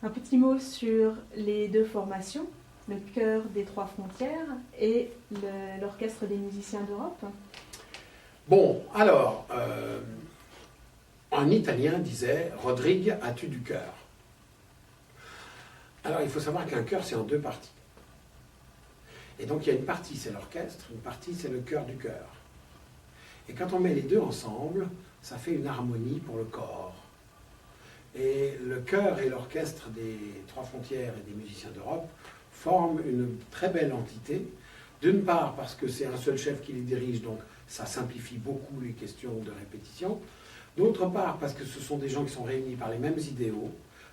Un petit mot sur les deux formations, le chœur des Trois Frontières et l'Orchestre des musiciens d'Europe. Bon, alors, un Italien disait « Rodrigue, as-tu du cœur ?» Alors, il faut savoir qu'un chœur, c'est en deux parties. Et donc, il y a une partie, c'est l'orchestre, une partie, c'est le chœur du chœur. Et quand on met les deux ensemble, ça fait une harmonie pour le corps. Et le chœur et l'orchestre des Trois Frontières et des musiciens d'Europe forment une très belle entité. D'une part, parce que c'est un seul chef qui les dirige, donc ça simplifie beaucoup les questions de répétition. D'autre part, parce que ce sont des gens qui sont réunis par les mêmes idéaux,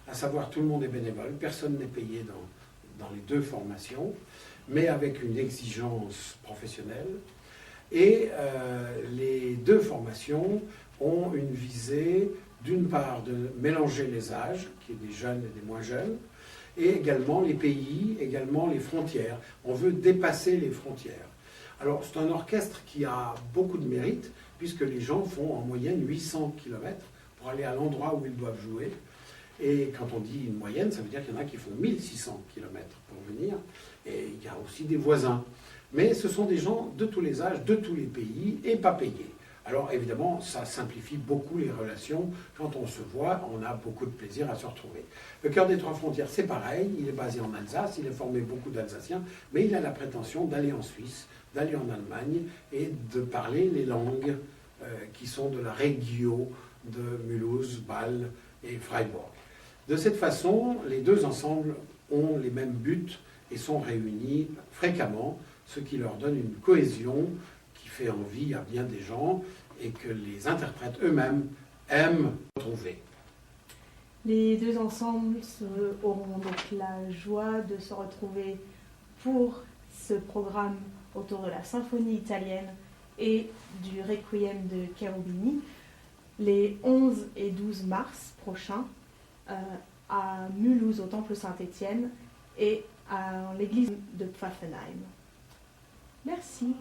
à savoir tout le monde est bénévole, personne n'est payé dans les deux formations, mais avec une exigence professionnelle. Et les deux formations ont une visée, d'une part, de mélanger les âges, qui est des jeunes et des moins jeunes, et également les pays, également les frontières. On veut dépasser les frontières. Alors, c'est un orchestre qui a beaucoup de mérite, puisque les gens font en moyenne 800 km pour aller à l'endroit où ils doivent jouer. Et quand on dit une moyenne, ça veut dire qu'il y en a qui font 1600 km pour venir, et il y a aussi des voisins. Mais ce sont des gens de tous les âges, de tous les pays, et pas payés. Alors évidemment, ça simplifie beaucoup les relations. Quand on se voit, on a beaucoup de plaisir à se retrouver. Le Chœur des Trois Frontières, c'est pareil, il est basé en Alsace, il est formé beaucoup d'Alsaciens, mais il a la prétention d'aller en Suisse, d'aller en Allemagne, et de parler les langues qui sont de la Regio de Mulhouse, Bâle et Freiburg. De cette façon, les deux ensembles ont les mêmes buts et sont réunis fréquemment, ce qui leur donne une cohésion qui fait envie à bien des gens et que les interprètes eux-mêmes aiment retrouver. Les deux ensembles auront donc la joie de se retrouver pour ce programme autour de la symphonie italienne et du Requiem de Cherubini les 11 et 12 mars prochains à Mulhouse au Temple Saint-Étienne et à l'église de Pfaffenheim. Merci.